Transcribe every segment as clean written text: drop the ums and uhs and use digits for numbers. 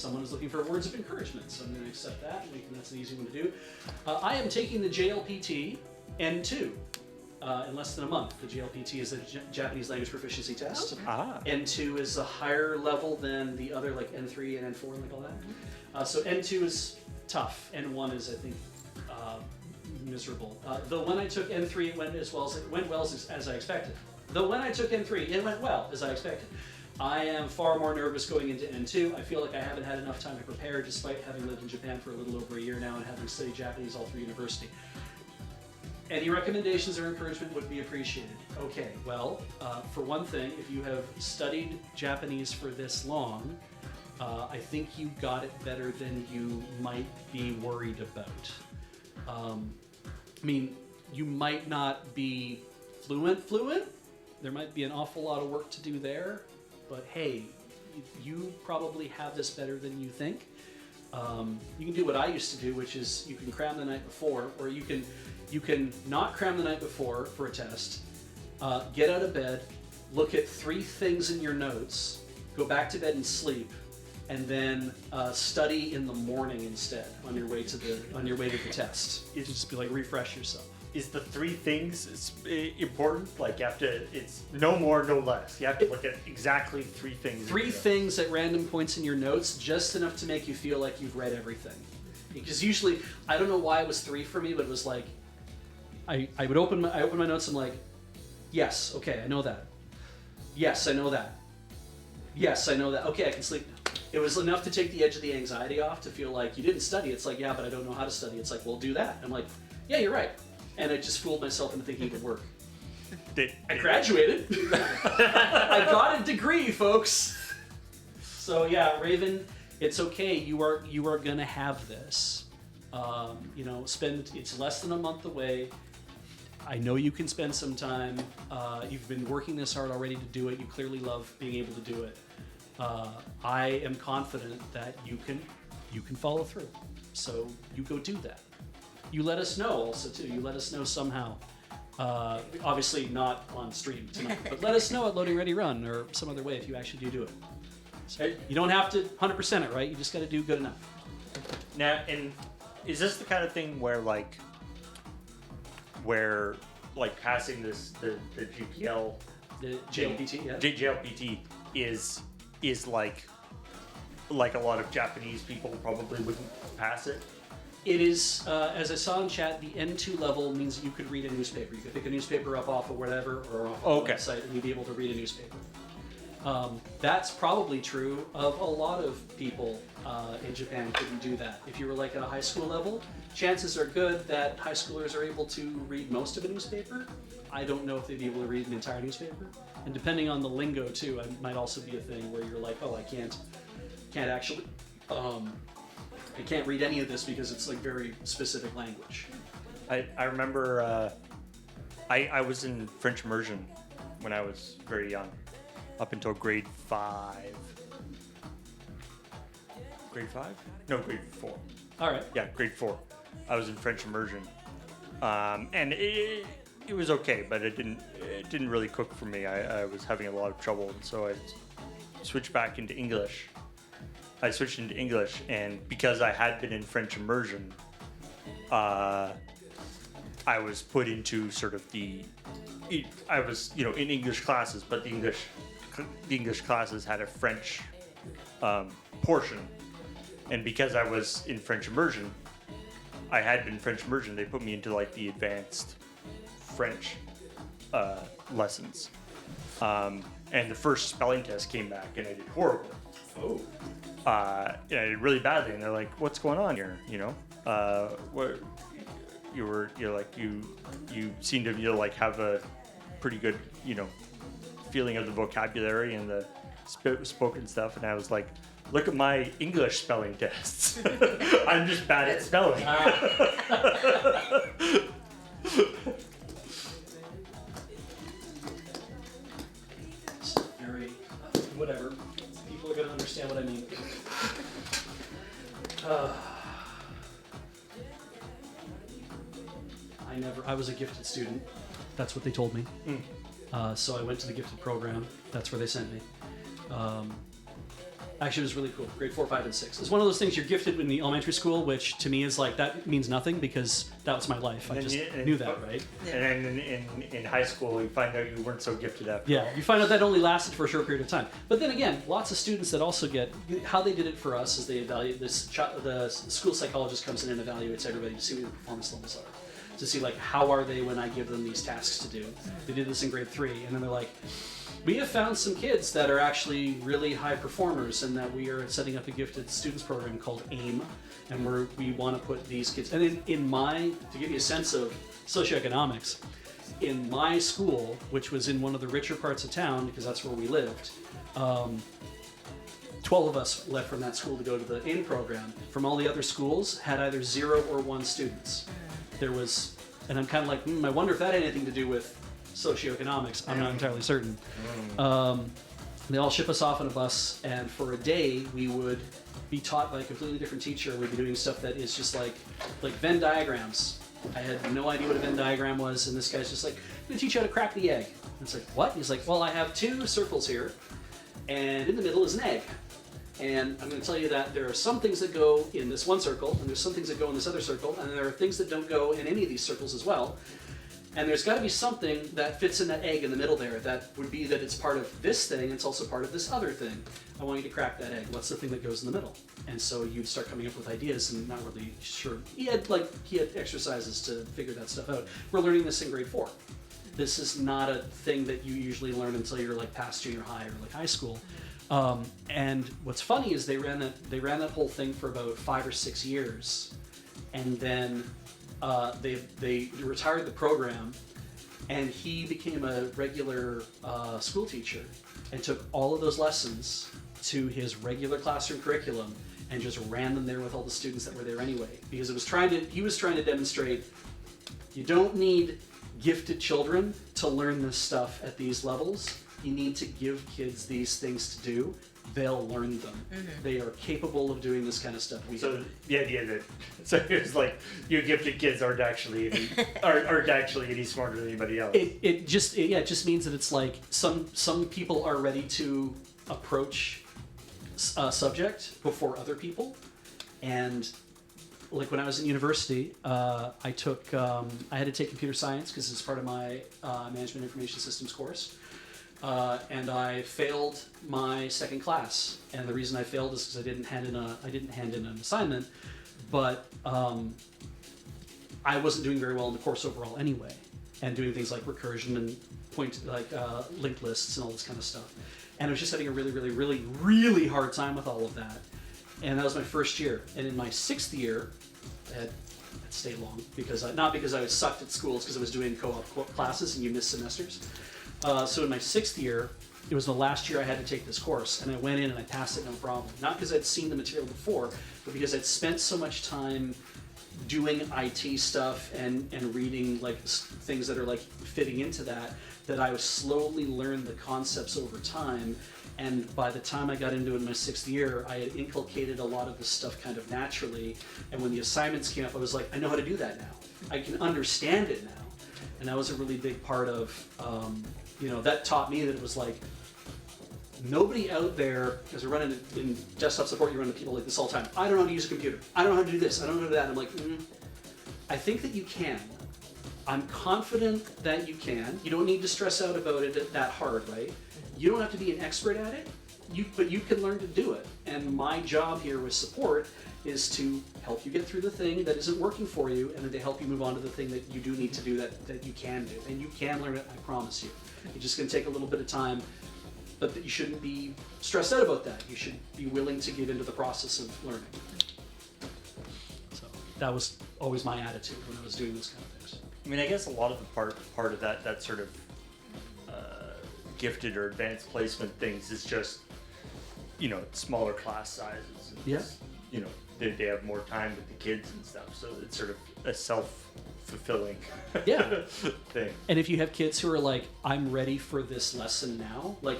someone is looking for words of encouragement, so I'm going to accept that. That's an easy one to do. I am taking the JLPT N2 in less than a month. The JLPT is a Japanese language proficiency test. N2 is a higher level than the other, like N3 and N4 and like all that. So N2 is tough. N1 is, I think, miserable. Though when I took N3, it went well as I expected. Though when I took N3, it went well as I expected. I am far more nervous going into N2. I feel like I haven't had enough time to prepare, despite having lived in Japan for a little over a year now and having studied Japanese all through university. Any recommendations or encouragement would be appreciated. Okay, well, for one thing, if you have studied Japanese for this long, I think you got it better than you might be worried about. I mean, you might not be fluent. There might be an awful lot of work to do there, but hey, you probably have this better than you think. You can do what I used to do, which is you can cram the night before, or you can not cram the night before for a test, get out of bed, look at 3 things in your notes, go back to bed and sleep, and then study in the morning instead on your way to the test. You just be like, refresh yourself. Is the 3 things important? Like you have to, it's no more, no less. You have to look at exactly 3 things. 3 things at random points in your notes, just enough to make you feel like you've read everything. Because usually, I don't know why it was 3 for me, but it was like, I would open my notes, I'm like, yes, okay, I know that. Yes, I know that. Yes, I know that. Okay, I can sleep now. It was enough to take the edge of the anxiety off, to feel like, you didn't study. It's like, yeah, but I don't know how to study. It's like, well, do that. I'm like, yeah, you're right. And I just fooled myself into thinking it would work. I graduated. I got a degree, folks. So yeah, Raven, it's okay. You are gonna have this. It's less than a month away. I know you can spend some time. You've been working this hard already to do it. You clearly love being able to do it. I am confident that you can follow through. So you go do that. You let us know also too. You let us know somehow. Obviously not on stream tonight, but let us know at Loading Ready Run or some other way if you actually do it. So you don't have to 100% it, right? You just got to do good enough. Now, and is this the kind of thing where passing the GPL, the JLPT, yeah. JLPT is like a lot of Japanese people probably wouldn't pass it? It is, as I saw in chat, the N2 level means you could read a newspaper. You could pick a newspaper up off of whatever or off of the website and you'd be able to read a newspaper. That's probably true of a lot of people in Japan couldn't do that. If you were like at a high school level, chances are good that high schoolers are able to read most of a newspaper. I don't know if they'd be able to read an entire newspaper. And depending on the lingo too, it might also be a thing where you're like, oh, I can't actually, I can't read any of this because it's like very specific language. I remember I was in French immersion when I was very young, up until grade 5. Grade 5? No, grade 4. All right. Yeah, grade 4. I was in French immersion, and it was okay, but it didn't really cook for me. I was having a lot of trouble, and so I switched back into English. I switched into English, and because I had been in French immersion, I was put into sort of I was in English classes, but the English classes had a French portion, and because I was in French immersion, I had been French immersion. They put me into like the advanced French lessons, and the first spelling test came back, and I did horrible. Oh. I did really badly, and they're like, "What's going on here?" What you seem to like have a pretty good feeling of the vocabulary and the spoken stuff, and I was like, "Look at my English spelling tests. I'm just bad at spelling." Very whatever. People are gonna understand what I mean. I was a gifted student. That's what they told me. So I went to the gifted program. That's where they sent me. Actually, it was really cool. Grade 4, 5, and 6. It's one of those things you're gifted in the elementary school, which to me is like, that means nothing because that was my life. I just knew that, right? And then in high school, you find out you weren't so gifted after. Yeah, you find out that only lasted for a short period of time. But then again, lots of students that also get, how they did it for us is they evaluate this. The school psychologist comes in and evaluates everybody to see what their performance levels are, to see like how are they when I give them these tasks to do. They did this in grade 3, and then they're like, we have found some kids that are actually really high performers, and that we are setting up a gifted students program called AIM, and we want to put these kids. And in my, to give you a sense of socioeconomics, in my school, which was in one of the richer parts of town, because that's where we lived, 12 of us left from that school to go to the AIM program. From all the other schools, had either 0 or 1 students. There was, and I'm kind of like, I wonder if that had anything to do with socioeconomics. I'm not entirely certain. They all ship us off on a bus, and for a day we would be taught by a completely different teacher. We'd be doing stuff that is just like Venn diagrams. I had no idea what a Venn diagram was, and this guy's just like, I'm going to teach you how to crack the egg. And it's like, what? And he's like, well, I have 2 circles here, and in the middle is an egg. And I'm going to tell you that there are some things that go in this one circle, and there's some things that go in this other circle, and there are things that don't go in any of these circles as well. And there's got to be something that fits in that egg in the middle there. That would be that it's part of this thing, it's also part of this other thing. I want you to crack that egg. What's the thing that goes in the middle? And so you'd start coming up with ideas and not really sure. He had exercises to figure that stuff out. We're learning this in grade 4. This is not a thing that you usually learn until you're like past junior high or like high school. And what's funny is they ran that whole thing for about 5 or 6 years, and then they retired the program, and he became a regular school teacher and took all of those lessons to his regular classroom curriculum and just ran them there with all the students that were there anyway, because he was trying to demonstrate you don't need gifted children to learn this stuff at these levels. You need to give kids these things to do. They'll learn them. They are capable of doing this kind of stuff. So the idea that it's like you gifted kids aren't actually any smarter than anybody else. It just means that it's like some people are ready to approach a subject before other people, and like when I was in university, I had to take computer science because it's part of my management information systems course. And I failed my second class, and the reason I failed is because I didn't hand in an assignment, but I wasn't doing very well in the course overall anyway, and doing things like recursion and linked lists and all this kind of stuff, and I was just having a really, really, really, really hard time with all of that, and that was my first year. And in my 6th year, I had stayed long not because I was sucked at school, it's because I was doing co-op classes and you miss semesters. So in my 6th year, it was the last year I had to take this course, and I went in and I passed it no problem. Not because I'd seen the material before, but because I'd spent so much time doing IT stuff and reading like things that are like fitting into that I was slowly learned the concepts over time. And by the time I got into it in my 6th year, I had inculcated a lot of this stuff kind of naturally. And when the assignments came up, I was like, I know how to do that now. I can understand it now. And that was a really big part of, that taught me that it was like, nobody out there, because we're running in desktop support, you run into people like this all the time. I don't know how to use a computer. I don't know how to do this. I don't know how to do that. And I'm like, I think that you can. I'm confident that you can. You don't need to stress out about it that hard, right? You don't have to be an expert at it, but you can learn to do it. And my job here with support is to help you get through the thing that isn't working for you, and then to help you move on to the thing that you do need to do that you can do. And you can learn it, I promise you. It's just going to take a little bit of time, but you shouldn't be stressed out about that. You should be willing to get into the process of learning. So that was always my attitude when I was doing those kind of things. I mean, I guess a lot of the part of that sort of gifted or advanced placement things is just, smaller class sizes. Yeah. They have more time with the kids and stuff, so it's sort of a self-fulfilling thing. And if you have kids who are like, I'm ready for this lesson now, like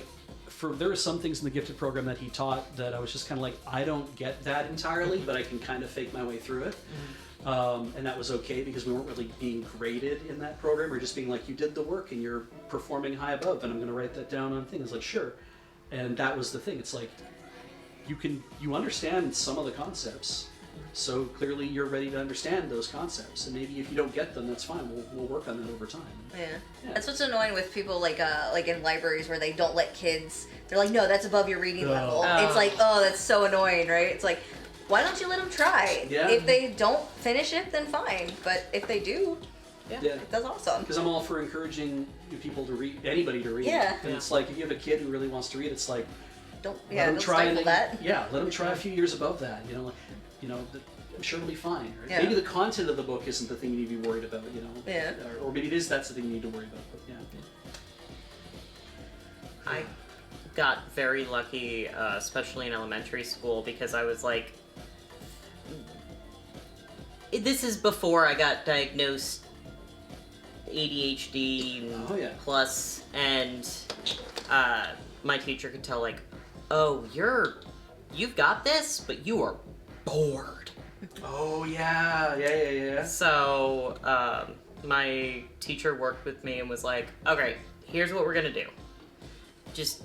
there are some things in the gifted program that he taught that I was just kind of like, I don't get that entirely, but I can kind of fake my way through it. And that was okay because we weren't really being graded in that program. We're just being like, you did the work and you're performing high above, and I'm going to write that down on things. Like, sure. And that was the thing. It's like, you understand some of the concepts, so clearly you're ready to understand those concepts. And maybe if you don't get them, that's fine. We'll work on it over time. Yeah. Yeah. That's what's annoying with people like in libraries where they don't let kids. They're like, no, that's above your reading level. Oh. It's like, oh, that's so annoying, right? It's like, why don't you let them try? Yeah. If they don't finish it, then fine. But if they do, Yeah. that's awesome. Because I'm all for encouraging people to read, anybody to read. Yeah. And it's like if you have a kid who really wants to read, it's like Don't let them try stifle that. Yeah, let them try a few years above that. I'm sure it'll be fine. Right? Yeah. Maybe the content of the book isn't the thing you need to be worried about. Yeah. Or maybe it is. That's the thing you need to worry about. But yeah. I got very lucky, especially in elementary school, because I was like, this is before I got diagnosed ADHD Oh, yeah. plus, and my teacher could tell, like, oh, you've got this, but you are bored. Oh yeah. So my teacher worked with me and was like, okay, here's what we're gonna do. Just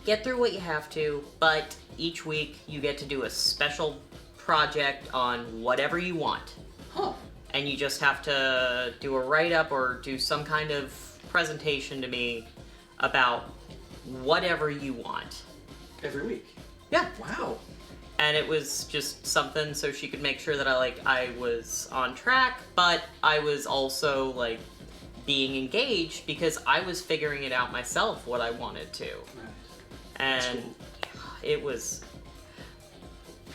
get through what you have to, but each week you get to do a special project on whatever you want. Huh. And you just have to do a write-up or do some kind of presentation to me about whatever you want. Every week. Yeah. Wow. And it was just something so she could make sure that I was on track, but I was also like being engaged because I was figuring it out myself what I wanted to. Right. And it was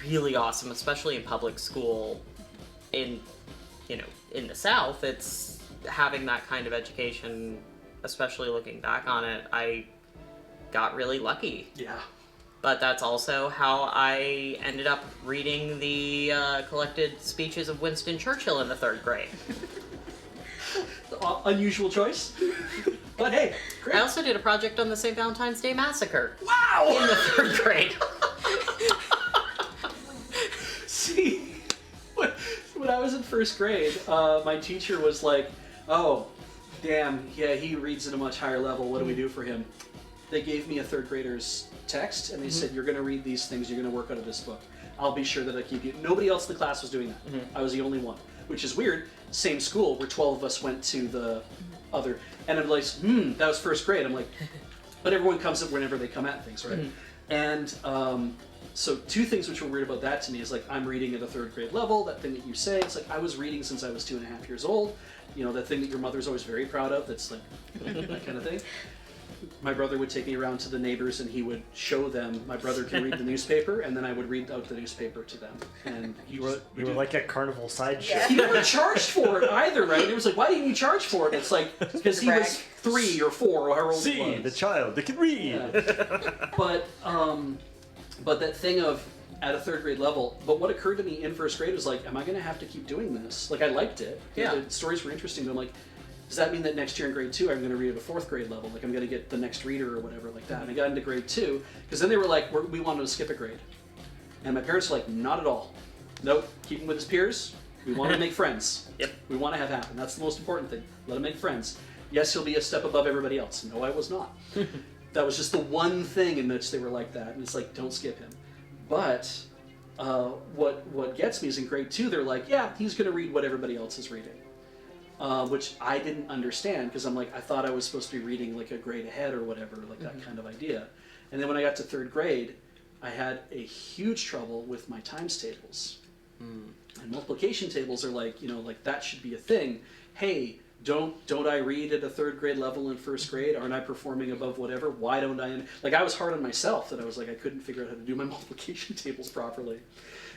really awesome, especially in public school in the South. It's having that kind of education, especially looking back on it, I got really lucky. Yeah. But that's also how I ended up reading the collected speeches of Winston Churchill in the 3rd grade. Unusual choice. But hey, great. I also did a project on the St. Valentine's Day Massacre Wow! in the 3rd grade. See, when I was in 1st grade, my teacher was like, oh, damn, yeah, he reads at a much higher level. What do we do for him? They gave me a 3rd grader's text, and they said, you're going to read these things, you're going to work out of this book. I'll be sure that I keep you. Nobody else in the class was doing that. I was the only one, which is weird. Same school, where 12 of us went to the other. And I'm like, that was 1st grade. I'm like, but everyone comes up whenever they come at things, right? And so 2 things which were weird about that to me is like, I'm reading at a 3rd grade level, that thing that you say, it's like, I was reading since I was 2.5 years old. That thing that your mother's always very proud of, that's like, that kind of thing. My brother would take me around to the neighbors and he would show them, my brother can read the newspaper, and then I would read out the newspaper to them. And You were like a carnival sideshow. he never charged for it either, right? It was like, why didn't you charge for it? It's like, because he was 3 or 4 or however old he See, was. the child that can read. Yeah. But that thing of at a 3rd grade level, but what occurred to me in 1st grade was like, am I going to have to keep doing this? Like, I liked it. Yeah. The stories were interesting, but I'm like, does that mean that next year in grade 2 I'm going to read at a 4th grade level? Like, I'm going to get the next reader or whatever like that. And I got into grade 2, because then they were like, we wanted to skip a grade. And my parents were like, not at all. Nope, keep him with his peers. We want to make friends. Yep. We want to have happen. That's the most important thing. Let him make friends. Yes, he'll be a step above everybody else. No, I was not. That was just the one thing in which they were like that. And it's like, don't skip him. But what gets me is in grade 2, they're like, yeah, he's going to read what everybody else is reading. Which I didn't understand, because I'm like, I thought I was supposed to be reading like a grade ahead or whatever, like that kind of idea. And then when I got to 3rd grade, I had a huge trouble with my times tables. And multiplication tables are like, like that should be a thing. Hey, don't I read at a 3rd grade level in 1st grade? Aren't I performing above whatever? Why don't I? Like, I was hard on myself that I was like, I couldn't figure out how to do my multiplication tables properly.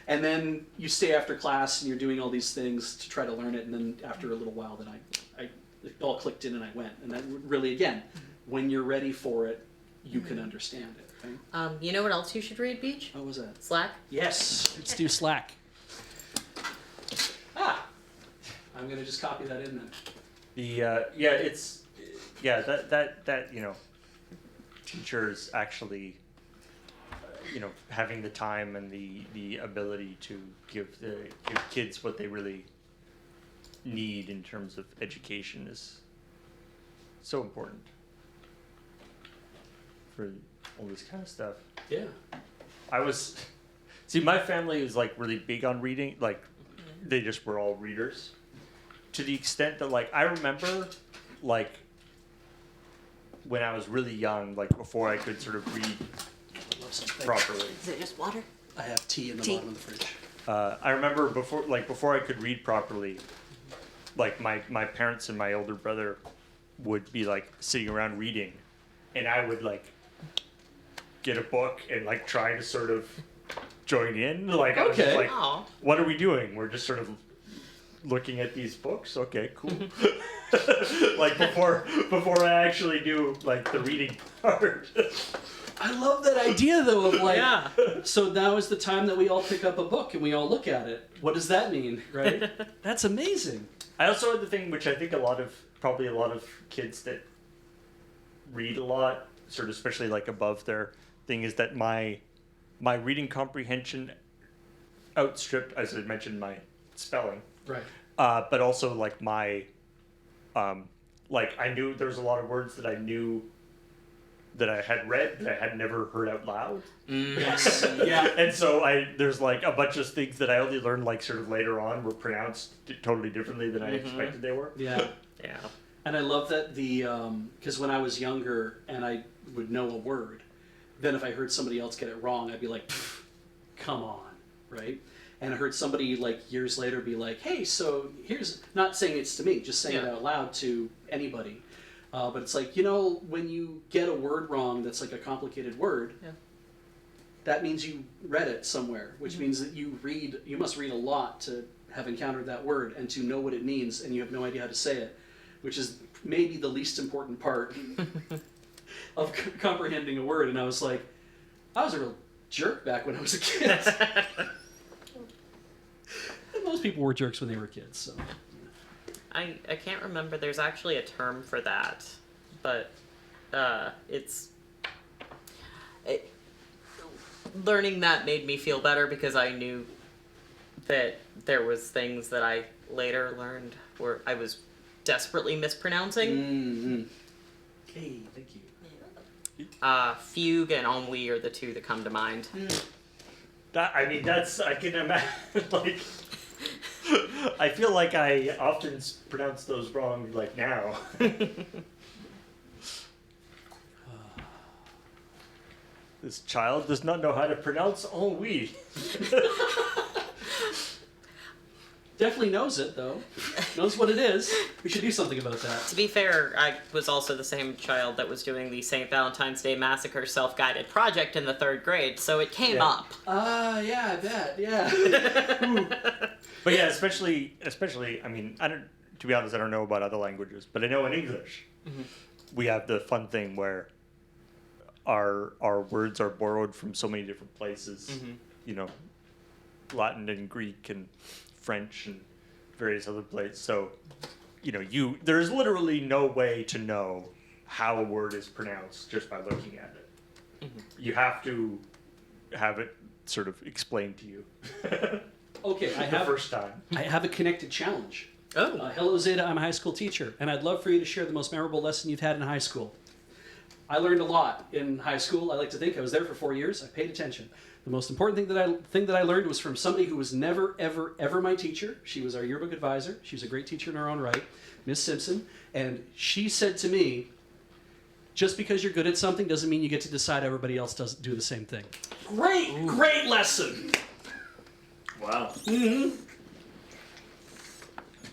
And then you stay after class and you're doing all these things to try to learn it, and then after a little while, then it all clicked in and I went. And that really, again, when you're ready for it, you can understand it. Right? You know what else you should read, Beej? What was that? Slack. Yes, let's do Slack. I'm gonna just copy that in then. That teachers actually having the time and the ability to give kids what they really need in terms of education is so important for all this kind of stuff. Yeah. my family was like really big on reading. Like, they just were all readers. To the extent that, like, I remember, like, when I was really young, like, before I could sort of read properly. Is it just water? I have tea in the Tea. bottom of the fridge. I remember before I could read properly, like, my parents and my older brother would be, like, sitting around reading, and I would, like, get a book and, like, try to sort of join in. Like, I was just Okay. like, Aw. what are we doing? We're just sort of looking at these books. Okay, cool. Like, before I actually do, like, the reading part. I love that idea though of like, Yeah. so now is the time that we all pick up a book and we all look at it. What does that mean, right? That's amazing. I also had the thing, which I think probably a lot of kids that read a lot, sort of especially like above their thing, is that my reading comprehension outstripped, as I mentioned, my spelling. Right. But also like my, like I knew there was a lot of words that I knew that I had read that I had never heard out loud. Yes. Yeah. And so there's like a bunch of things that I only learned like sort of later on were pronounced totally differently than I expected they were. Yeah. Yeah. And I love that because when I was younger and I would know a word, then if I heard somebody else get it wrong, I'd be like, come on, right? And I heard somebody like years later be like, hey, so here's, not saying it's to me, just saying it out loud to anybody. But it's like, when you get a word wrong that's like a complicated word, that means you read it somewhere, which means that you must read a lot to have encountered that word and to know what it means, and you have no idea how to say it, which is maybe the least important part of comprehending a word. And I was like, I was a real jerk back when I was a kid. And most people were jerks when they were kids, so. I can't remember. There's actually a term for that, but learning that made me feel better because I knew that there was things that I later learned where I was desperately mispronouncing. Mm-hmm. Hey, thank you. Fugue and ennui are the two that come to mind. I can imagine, like, I feel like I often pronounce those wrong, like, now. This child does not know how to pronounce ennui. Definitely knows it, though. Knows what it is. We should do something about that. To be fair, I was also the same child that was doing the St. Valentine's Day Massacre self-guided project in the 3rd grade, so it came up. Yeah, I bet, yeah. But yeah, especially, I mean, to be honest, I don't know about other languages, but I know in English, we have the fun thing where our words are borrowed from so many different places, Latin and Greek and French and various other places. So, there's literally no way to know how a word is pronounced just by looking at it. You have to have it sort of explained to you. Okay, First time. I have a connected challenge. Oh. Hello, Zeta. I'm a high school teacher, and I'd love for you to share the most memorable lesson you've had in high school. I learned a lot in high school. I like to think I was there for 4 years. I paid attention. The most important thing that I learned was from somebody who was never, ever, ever my teacher. She was our yearbook advisor. She was a great teacher in her own right, Miss Simpson. And she said to me, just because you're good at something doesn't mean you get to decide everybody else doesn't do the same thing. Great lesson. Wow. Mm-hmm.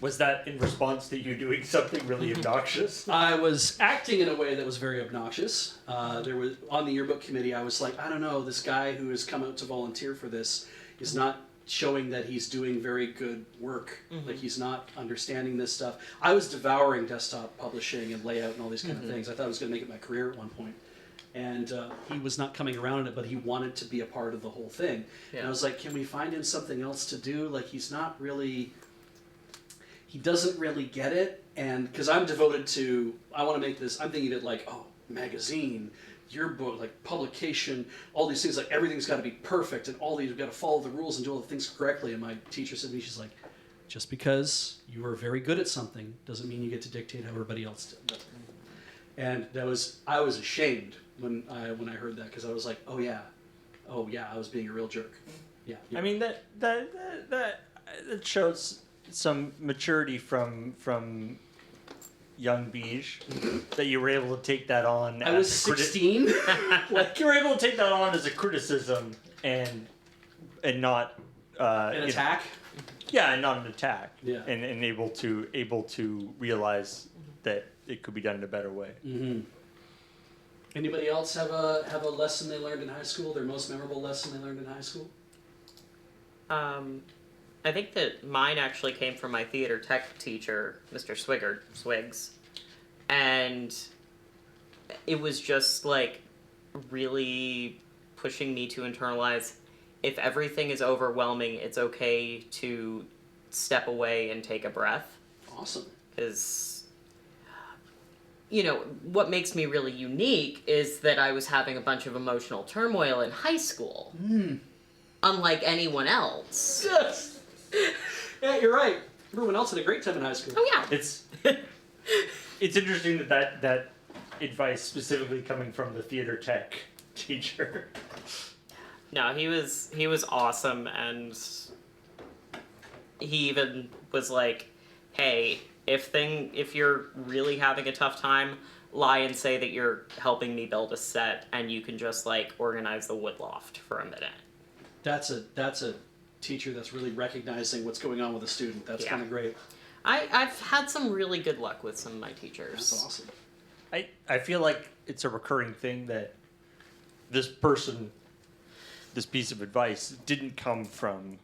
Was that in response to you doing something really obnoxious? I was acting in a way that was very obnoxious. There was on the yearbook committee. I was like, I don't know, this guy who has come out to volunteer for this is not showing that he's doing very good work. Like he's not understanding this stuff. I was devouring desktop publishing and layout and all these kind of things. I thought I was going to make it my career at one point. And he was not coming around on it, but he wanted to be a part of the whole thing. Yeah. And I was like, can we find him something else to do? Like he's not really. He doesn't really get it, and because I'm devoted to, I want to make this, I'm thinking of it like, magazine, yearbook, like publication, all these things, like everything's got to be perfect, and all these, you've got to follow the rules and do all the things correctly, and my teacher said to me, she's like, just because you are very good at something doesn't mean you get to dictate how everybody else does. And I was ashamed when I heard that, because I was like, oh yeah, Oh yeah, I was being a real jerk. Yeah. I mean that shows some maturity from young Beej that you were able to take that on. I was 16. Like you were able to take that on as a criticism and not An attack. Yeah, and not an attack. Yeah. And able to realize that it could be done in a better way. Mm-hmm. Anybody else have a lesson they learned in high school? Their most memorable lesson they learned in high school? I think that mine actually came from my theater tech teacher, Mr. Swigs, and it was just like really pushing me to internalize, if everything is overwhelming, it's okay to step away and take a breath. Awesome. Because, you know, what makes me really unique is that I was having a bunch of emotional turmoil in high school. Unlike anyone else. Yes. Yeah, you're right. Everyone else had a great time in high school. Oh yeah. It's interesting that advice specifically coming from the theater tech teacher. No, he was awesome, and he even was like, "Hey, if you're really having a tough time, lie and say that you're helping me build a set, and you can just like organize the wood loft for a minute." That's a teacher that's really recognizing what's going on with a student. That's Yeah. kind of great. I've had some really good luck with some of my teachers. That's awesome. I feel like it's a recurring thing that this piece of advice didn't come from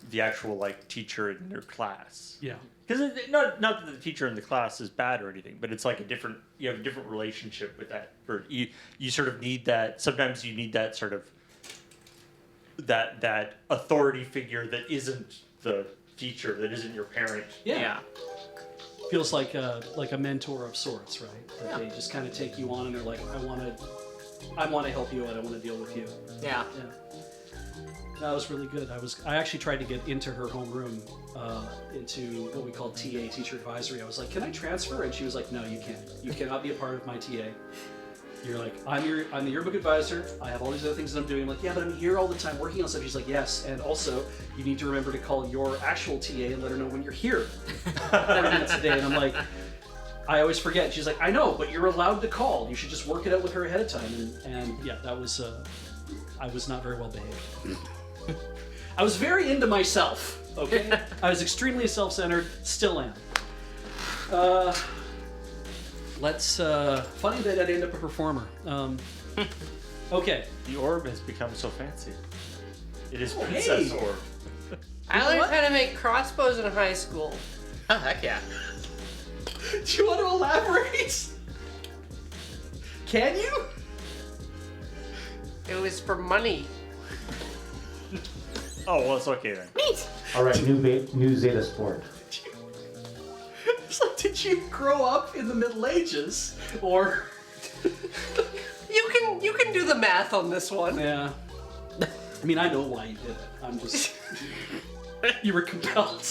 the actual like teacher in their class. Yeah. Because not that the teacher in the class is bad or anything, but it's like you have a different relationship with that. Or you sort of need that. Sometimes you need that sort of that authority figure that isn't the teacher, that isn't your parent. Yeah. Feels like a mentor of sorts, right? That they just kind of take you on and they're like, I want to help you out. I want to deal with you. Yeah. Yeah. That was really good. I actually tried to get into her homeroom, into what we call TA, teacher advisory. I was like, can I transfer? And she was like, no, you can't. You cannot be a part of my TA. You're like, I'm the yearbook advisor. I have all these other things that I'm doing. I'm like, yeah, but I'm here all the time working on stuff. She's like, yes, and also you need to remember to call your actual TA and let her know when you're here 40 minutes a day. And I'm like, I always forget. She's like, I know, but you're allowed to call. You should just work it out with her ahead of time. And yeah, that was, I was not very well behaved. I was very into myself, okay? I was extremely self-centered, still am. Funny that I'd end up a performer. Okay. The orb has become so fancy. It is Oh, princess hey. orb. I learned how to make crossbows in high school. Oh heck yeah. Do you want to elaborate? Can you? It was for money. Oh, well, it's okay then. Neat. All right, new Zeta sport. It's like, did you grow up in the Middle Ages, or? You can do the math on this one. Yeah. I mean, I know why you did it. I'm just. You were compelled.